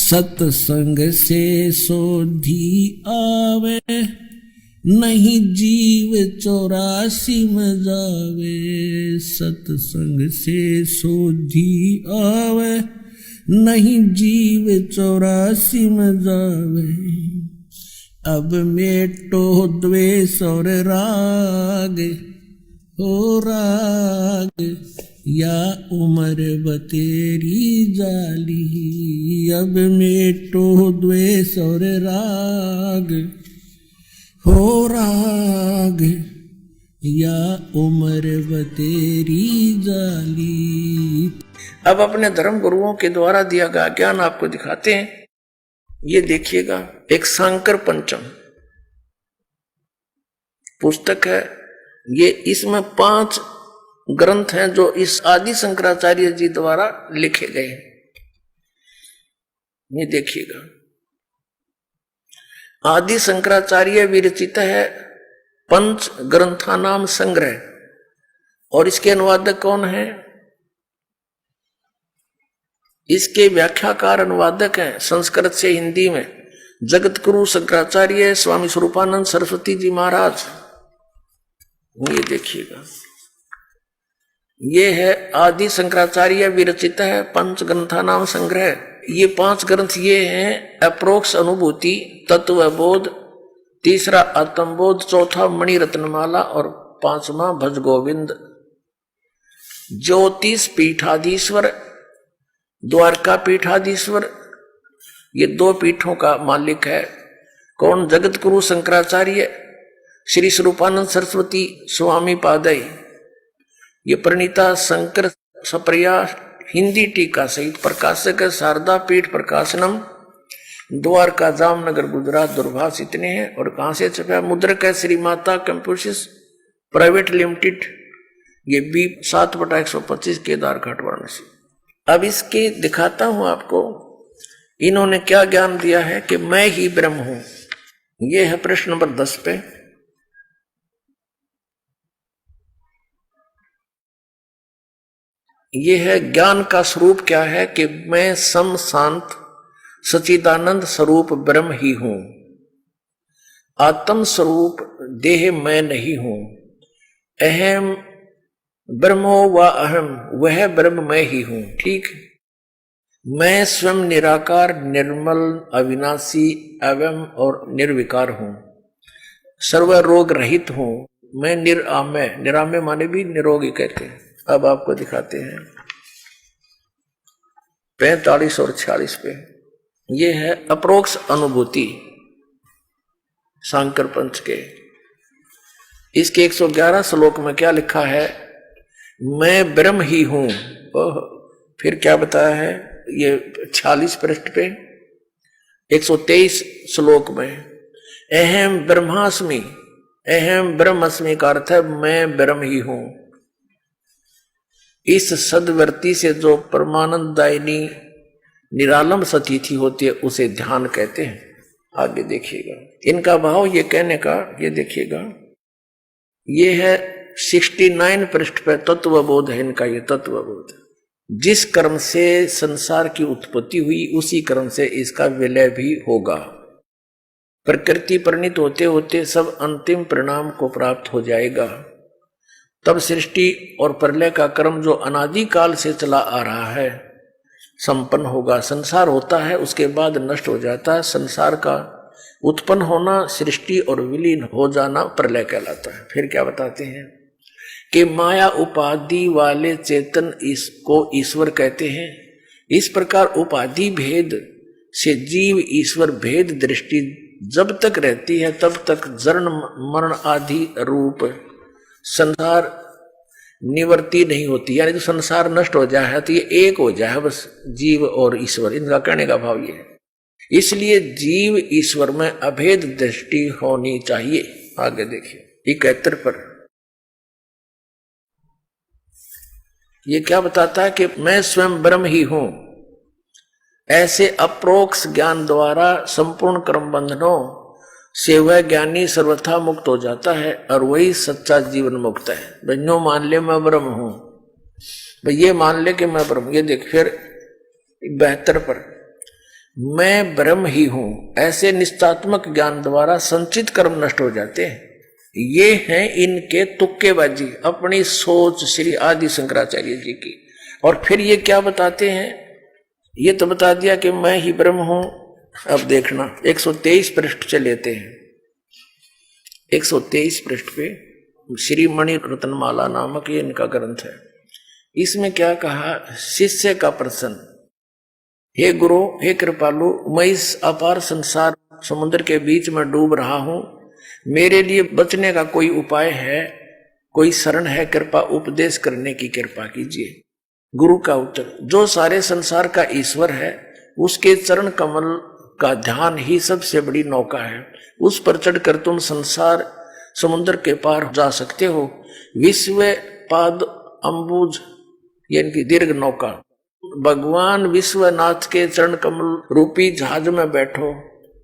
सत्संग से सोधी आवे, नहीं जीव 84 में जावे। सत्संग से सोधी आवे, नहीं जीव 84 में जावे। अब मेटो द्वेष और राग, हो राग या उम्र बतेरी जाली। अब मेटो द्वेष और राग, हो राग या उम्र बतेरी जाली। अब अपने धर्म गुरुओं के द्वारा दिया गया ज्ञान आपको दिखाते हैं। ये देखिएगा, एक शांकर पंचम पुस्तक है ये। इसमें 5 ग्रंथ हैं जो इस आदि शंकराचार्य जी द्वारा लिखे गए। ये देखिएगा, आदि शंकराचार्य विरचित है पंच ग्रंथानाम संग्रह। और इसके अनुवादक कौन है? इसके व्याख्याकार अनुवादक हैं संस्कृत से हिंदी में जगत गुरु शंकराचार्य स्वामी स्वरूपानंद सरस्वती जी महाराज। ये देखिएगा, ये है आदि शंकराचार्य विरचित है पंच ग्रंथानाम संग्रह। ये 5 ग्रंथ ये हैं: अप्रोक्ष अनुभूति, तत्वबोध, तीसरा आत्मबोध, चौथा मणि रत्नमाला और 5वां भज गोविंद। ज्योतिष पीठाधीश्वर, द्वारका पीठाधीश्वर, ये 2 पीठों का मालिक है। कौन? जगत गुरु शंकराचार्य श्री स्वरूपानंद सरस्वती स्वामी पादय। ये प्रणीता शंकर सप्रिया हिंदी टीका सहित प्रकाशक है शारदा पीठ प्रकाशनम, द्वारका जामनगर गुजरात। दूरभाष इतने हैं। और कहां से छपा? मुद्रक है Shri Mata computers private limited. ये बी 7/125 केदार घाट वाराणसी। अब इसके दिखाता हूं आपको इन्होंने क्या ज्ञान दिया है कि मैं ही ब्रह्म हूं। ये है प्रश्न नंबर 10 पे। ये है ज्ञान का स्वरूप क्या है कि मैं सम शांत सचिदानंद स्वरूप ब्रह्म ही हूं। आत्म स्वरूप देह मैं नहीं हूं। अहम ब्रह्मो व अहम, वह ब्रह्म मैं ही हूं। ठीक, मैं स्वयं निराकार, निर्मल, अविनाशी, अवयव और निर्विकार हूं। सर्व रोग रहित हूं। मैं निरामय, निरामय माने भी निरोगी कहते हैं। अब आपको दिखाते हैं 45 और 46 पे। ये है अप्रोक्ष अनुभूति शांकर पंच के। इसके 111 श्लोक में क्या लिखा है? मैं ब्रह्म ही हूं। फिर क्या बताया है? ये 46 पृष्ठ पे 123 श्लोक में अहम ब्रह्मास्मि, अहम ब्रह्मस्मि का अर्थ है मैं ब्रह्म ही हूं। इस सदवर्ती से जो परमानंददायिनी निरालंब सतिथि होती है उसे ध्यान कहते हैं। आगे देखिएगा इनका भाव ये कहने का। ये देखिएगा, ये है 69 पृष्ठ पे तत्वबोध है इनका। ये तत्वबोध, जिस कर्म से संसार की उत्पत्ति हुई उसी कर्म से इसका विलय भी होगा। प्रकृति परिणित होते होते सब अंतिम परिणाम को प्राप्त हो जाएगा। तब सृष्टि और प्रलय का क्रम जो अनादिकाल से चला आ रहा है संपन्न होगा। संसार होता है, उसके बाद नष्ट हो जाता है। संसार का उत्पन्न होना, सृष्टि और विलीन हो जाना प्रलय कहलाता है। फिर क्या बताते हैं कि माया उपाधि वाले चेतन इसको ईश्वर कहते हैं। इस प्रकार उपाधि भेद से जीव ईश्वर भेद दृष्टि जब तक रहती है तब तक जन्म मरण आदि रूप संसार निवृत्ति नहीं होती। यानी तो संसार नष्ट हो जाए तो ये एक हो जाए बस जीव और ईश्वर। इनका कहने का भाव ये है। इसलिए जीव ईश्वर में अभेद दृष्टि होनी चाहिए। आगे देखिए 71 पर ये क्या बताता है कि मैं स्वयं ब्रह्म ही हूं। ऐसे अप्रोक्ष ज्ञान द्वारा संपूर्ण कर्म बंधनों से वह ज्ञानी सर्वथा मुक्त हो जाता है और वही सच्चा जीवन मुक्त है। बन्यो मान ले मैं ब्रह्म हूं, भाई ये मान ले कि मैं ब्रह्म। ये देख फिर 72 पर मैं ब्रह्म ही हूं, ऐसे निश्चयात्मक ज्ञान द्वारा संचित कर्म नष्ट हो जाते हैं। ये हैं इनके तुक्केबाजी, अपनी सोच श्री आदि शंकराचार्य जी की। और फिर ये क्या बताते हैं, ये तो बता दिया कि मैं ही ब्रह्म हूं। अब देखना 123 पृष्ठ से लेते हैं। 123 पृष्ठ पे श्री मणि रत्नमाला नामक ये इनका ग्रंथ है। इसमें क्या कहा, शिष्य का प्रश्न, हे गुरु, हे कृपालु, मैं इस अपार संसार समुद्र के बीच में डूब रहा हूं, मेरे लिए बचने का कोई उपाय है, कोई शरण है, कृपा उपदेश करने की कृपा कीजिए। गुरु का उत्तर, जो सारे संसार का ईश्वर है उसके चरण कमल का ध्यान ही सबसे बड़ी नौका है। उस पर चढ़कर तुम संसार समुद्र के पार जा सकते हो। विश्व पाद अम्बुज यानी कि दीर्घ नौका, भगवान विश्वनाथ के चरण कमल रूपी जहाज में बैठो,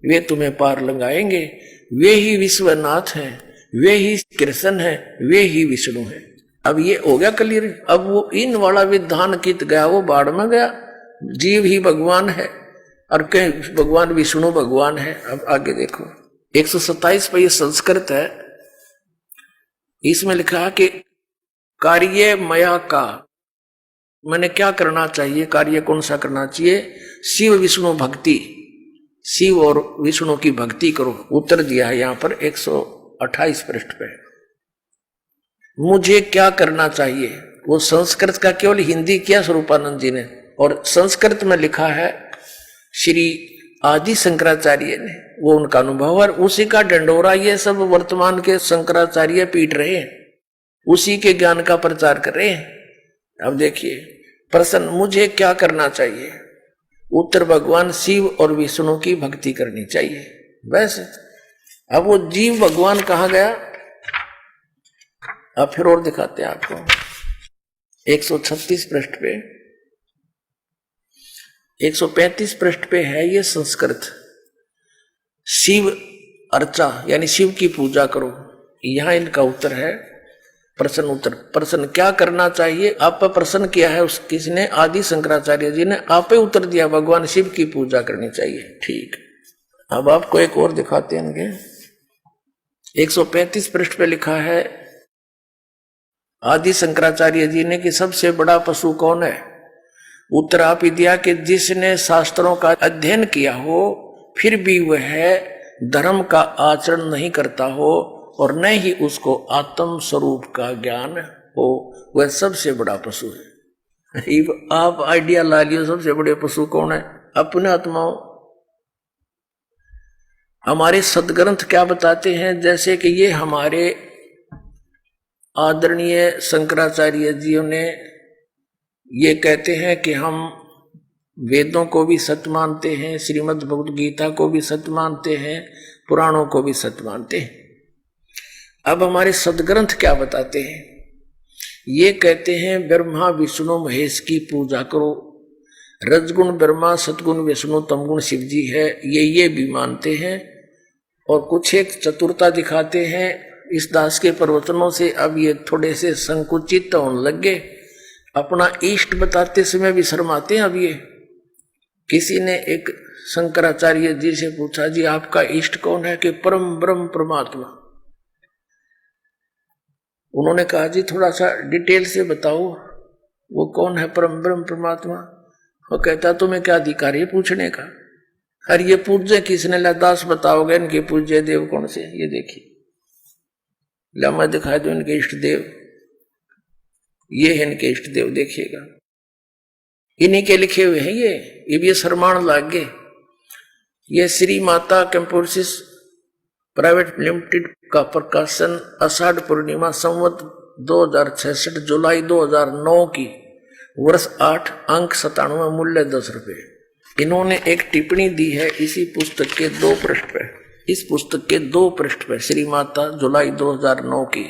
वे तुम्हें पार लगाएंगे। वे ही विश्वनाथ हैं, वे ही कृष्ण हैं, वे ही विष्णु हैं। अब ये हो गया क्लियर। अब वो इन वाला विधान कित गया, वो बाढ़ में गया। जीव ही भगवान है और कहीं भगवान विष्णु भगवान है। अब आगे देखो 127 पर ये संस्कृत है, इसमें लिखा है कि कार्य मया का, मैंने क्या करना चाहिए, कार्य कौन सा करना चाहिए, शिव विष्णु भक्ति, शिव और विष्णु की भक्ति करो। उत्तर दिया है यहां पर 128 पृष्ठ पे। मुझे क्या करना चाहिए, वो संस्कृत का केवल हिंदी किया स्वरूपानंद जी ने, और संस्कृत में लिखा है श्री आदि शंकराचार्य ने, वो उनका अनुभव और उसी का डंडोरा ये सब वर्तमान के शंकराचार्य पीट रहे हैं, उसी के ज्ञान का प्रचार कर रहे हैं। अब देखिए प्रश्न, मुझे क्या करना चाहिए, उत्तर भगवान शिव और विष्णु की भक्ति करनी चाहिए, बस। अब वो जीव भगवान कहाँ गया, अब फिर और दिखाते हैं आपको 136 पृष्ठ पे, 135 पृष्ठ पे है ये संस्कृत। शिव अर्चा यानी शिव की पूजा करो, यहां इनका उत्तर है प्रश्न उत्तर। प्रश्न क्या करना चाहिए, आप पर प्रश्न किया है उस किसने, आदि शंकराचार्य जी ने, आप पे उत्तर दिया भगवान शिव की पूजा करनी चाहिए। ठीक, अब आपको एक और दिखाते हैं इनके 135 पृष्ठ पे लिखा है आदि शंकराचार्य जी ने कि सबसे बड़ा पशु कौन है। उत्तर आप ही दिया कि जिसने शास्त्रों का अध्ययन किया हो फिर भी वह धर्म का आचरण नहीं करता हो और न ही उसको आत्म स्वरूप का ज्ञान हो, वह सबसे बड़ा पशु है। आप आइडिया ला लियो, सबसे बड़े पशु कौन है, अपने आत्माओं। हमारे सदग्रंथ क्या बताते हैं, जैसे कि ये हमारे आदरणीय शंकराचार्य जी ने ये कहते हैं कि हम वेदों को भी सत्य मानते हैं, श्रीमद् भगवद गीता को भी सत्य मानते हैं, पुराणों को भी सत्य मानते हैं। अब हमारे सदग्रंथ क्या बताते हैं, ये कहते हैं ब्रह्मा विष्णु महेश की पूजा करो, रजगुण ब्रह्मा सतगुण विष्णु तमगुण शिव जी है, ये भी मानते हैं। और कुछ एक चतुरता दिखाते हैं इस दास के प्रवचनों से। अब ये थोड़े से संकुचित होने लग गए, अपना इष्ट बताते समय भी शर्माते हैं। अब ये किसी ने एक शंकराचार्य जी से पूछा, जी आपका इष्ट कौन है, कि परम ब्रह्म परमात्मा। उन्होंने कहा जी थोड़ा सा डिटेल से बताओ वो कौन है परम ब्रह्म परमात्मा। वो कहता तुम्हें क्या अधिकार है पूछने का, अरे ये पूज्य किसने, दास बताओगे इनके पूज्य देव कौन से, ये देखिए ला मैं दिखाई दो इनके इष्ट देव, ये है इनके इष्ट देव, देखिएगा इन्हीं के लिखे हुए हैं ये भी शर्माण लाग गए। ये श्री माता कंपोसिस प्राइवेट लिमिटेड का प्रकाशन आषाढ़ पूर्णिमा संवत 2066 जुलाई 2009 की, वर्ष 8, अंक 97, मूल्य 10 रुपये। इन्होंने एक टिप्पणी दी है इसी पुस्तक के 2 पृष्ठ पे, इस पुस्तक के 2 पृष्ठ पे श्री माता जुलाई 2009 की।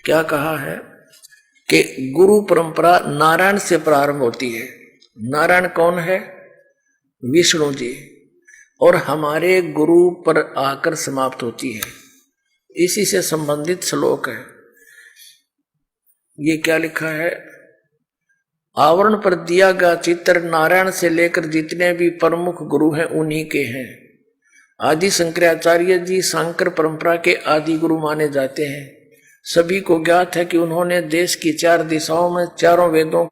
क्या कहा है कि गुरु परंपरा नारायण से प्रारंभ होती है। नारायण कौन है, विष्णु जी, और हमारे गुरु पर आकर समाप्त होती है। इसी से संबंधित श्लोक है। ये क्या लिखा है, आवरण पर दिया गया चित्र नारायण से लेकर जितने भी प्रमुख गुरु हैं उन्हीं के हैं। आदि शंकराचार्य जी सांकर परंपरा के आदि गुरु माने जाते हैं। सभी को ज्ञात है कि उन्होंने देश की 4 दिशाओं में चारों वेदों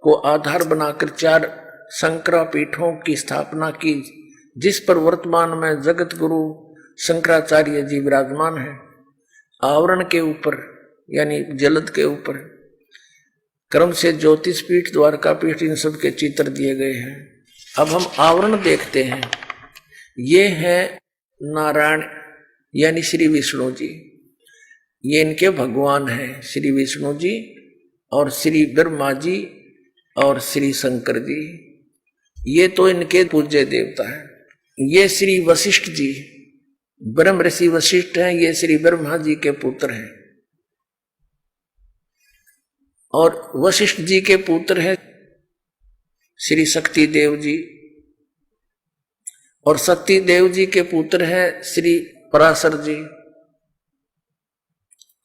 को आधार बनाकर 4 शंकरा पीठों की स्थापना की, जिस पर वर्तमान में जगत गुरु शंकराचार्य जी विराजमान हैं। आवरण के ऊपर यानी जलद के ऊपर क्रम से ज्योतिष पीठ, द्वारका पीठ, इन सब के चित्र दिए गए हैं। अब हम आवरण देखते हैं। ये है नारायण यानी श्री विष्णु जी, ये इनके भगवान हैं श्री विष्णु जी और श्री ब्रह्मा जी और श्री शंकर जी, ये तो इनके पूज्य देवता हैं। ये श्री वशिष्ठ जी, ब्रह्म ऋषि वशिष्ठ हैं, ये श्री ब्रह्मा जी के पुत्र हैं। और वशिष्ठ जी के पुत्र हैं श्री शक्ति देव जी, और शक्ति देव जी के पुत्र हैं श्री पराशर जी,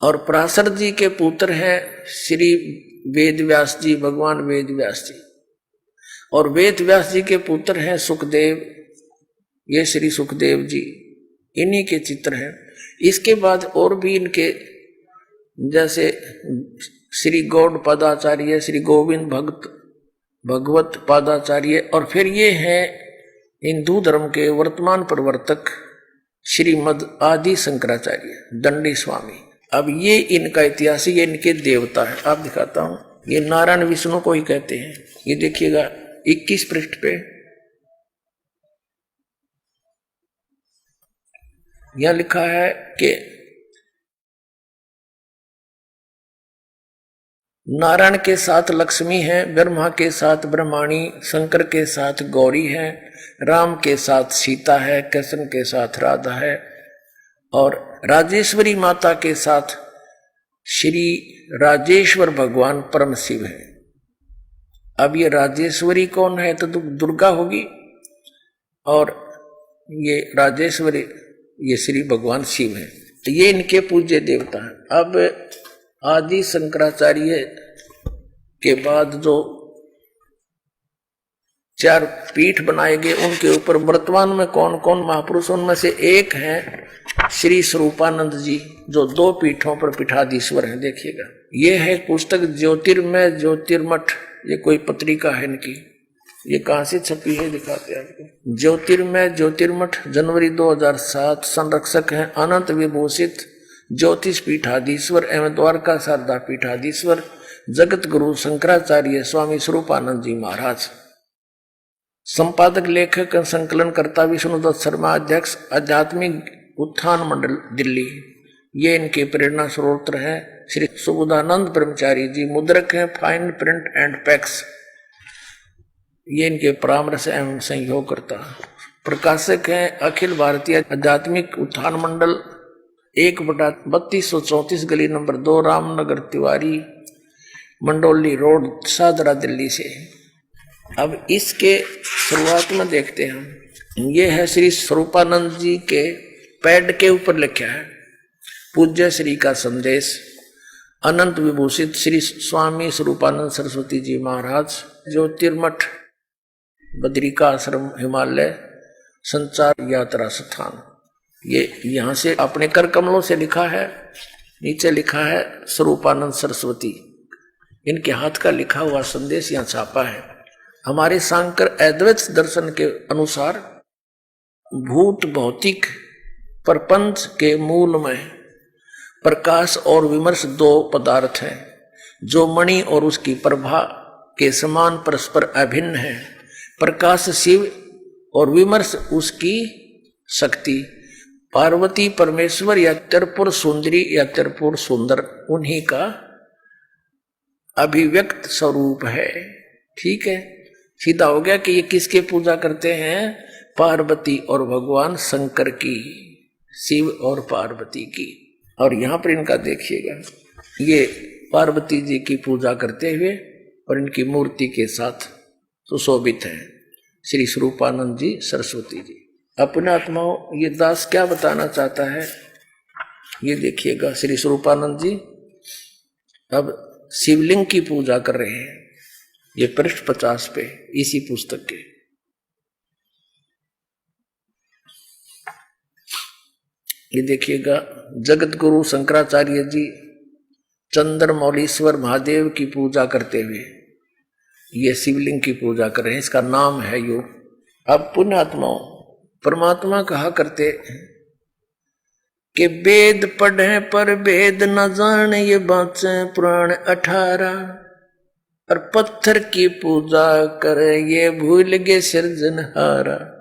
और पराशर जी के पुत्र हैं श्री वेद व्यास जी, भगवान वेद व्यास जी, और वेद व्यास जी के पुत्र हैं सुखदेव, ये श्री सुखदेव जी, इन्हीं के चित्र हैं। इसके बाद और भी इनके जैसे श्री गौड़ पादाचार्य, श्री गोविंद भगवत पादाचार्य, और फिर ये हैं हिंदू धर्म के वर्तमान प्रवर्तक श्रीमद आदि शंकराचार्य दंडी स्वामी। अब ये इनका इतिहास, ये इनके देवता है। आप दिखाता हूं, ये नारायण विष्णु को ही कहते हैं। ये देखिएगा 21 पृष्ठ पे यह लिखा है कि नारायण के साथ लक्ष्मी है, ब्रह्मा के साथ ब्रह्माणी, शंकर के साथ गौरी है, राम के साथ सीता है, कृष्ण के साथ राधा है, और राजेश्वरी माता के साथ श्री राजेश्वर भगवान परम शिव है। अब ये राजेश्वरी कौन है? तो दुर्गा होगी, और ये राजेश्वरी ये श्री भगवान शिव है। तो ये इनके पूज्य देवता हैं। अब आदि शंकराचार्य के बाद जो 4 पीठ बनाए गए उनके ऊपर वर्तमान में कौन कौन महापुरुष, उनमें से एक है श्री स्वरूपानंद जी, जो 2 पीठों पर पीठाधीश्वर हैं। देखिएगा, ये है पुस्तक ज्योतिर्मय ज्योतिर्मठ, ये कोई पत्रिका है इनकी, ये कहां से छपी है दिखाते हैं आपको। ज्योतिर्मय ज्योतिर्मठ जनवरी 2007। संरक्षक हैं अनंत विभूषित ज्योतिष पीठाधीश्वर एवं द्वारका शारदा पीठाधीश्वर जगत गुरु शंकराचार्य स्वामी स्वरूपानंद जी महाराज। संपादक लेखक संकलनकर्ता विष्णुदत्त शर्मा, अध्यक्ष आध्यात्मिक उत्थान मंडल दिल्ली। ये इनके प्रेरणा स्रोत हैं श्री सुबोधानंद ब्रह्मचारी जी। मुद्रक हैं फाइन प्रिंट एंड पैक्स, ये इनके परामर्श एवं सहयोग करता। प्रकाशक हैं अखिल भारतीय आध्यात्मिक उत्थान मंडल, 1/3234 गली नंबर 2 रामनगर तिवारी मंडोली रोड सादरा दिल्ली से। अब इसके शुरुआत में देखते हैं हम, ये है श्री स्वरूपानंद जी के पैड के ऊपर लिखा है पूज्य श्री का संदेश। अनंत विभूषित श्री स्वामी स्वरूपानंद सरस्वती जी महाराज, ज्योतिर्मठ बद्रिका आश्रम हिमालय संचार यात्रा स्थान। ये यहां से अपने कर कमलों से लिखा है, नीचे लिखा है स्वरूपानंद सरस्वती, इनके हाथ का लिखा हुआ संदेश यहां छापा है। हमारे सांकर अद्वैत दर्शन के अनुसार भूत भौतिक प्रपंच के मूल में प्रकाश और विमर्श 2 पदार्थ हैं, जो मणि और उसकी प्रभा के समान परस्पर अभिन्न है। प्रकाश शिव और विमर्श उसकी शक्ति। पार्वती परमेश्वर या त्रिपुर सुंदरी या त्रिपुर सुंदर उन्हीं का अभिव्यक्त स्वरूप है। ठीक है, सीधा हो गया कि ये किसके पूजा करते हैं? पार्वती और भगवान शंकर की, शिव और पार्वती की। और यहां पर इनका देखिएगा, ये पार्वती जी की पूजा करते हुए और इनकी मूर्ति के साथ सुशोभित हैं श्री स्वरूपानंद जी सरस्वती जी। अपने आत्माओं, ये दास क्या बताना चाहता है ये देखिएगा। श्री स्वरूपानंद जी अब शिवलिंग की पूजा कर रहे हैं। ये पृष्ठ 50 पे इसी पुस्तक के। ये देखिएगा, जगत गुरु शंकराचार्य जी चंद्रमौलीश्वर महादेव की पूजा करते हुए ये शिवलिंग की पूजा कर रहे हैं। इसका नाम है योग। अब पुण्यात्माओं, परमात्मा कहा करते कि वेद पढ़े पर वेद न जाने, ये बाचे पुराण 18। और पत्थर की पूजा करे, ये भूल गए सिरजनहारा।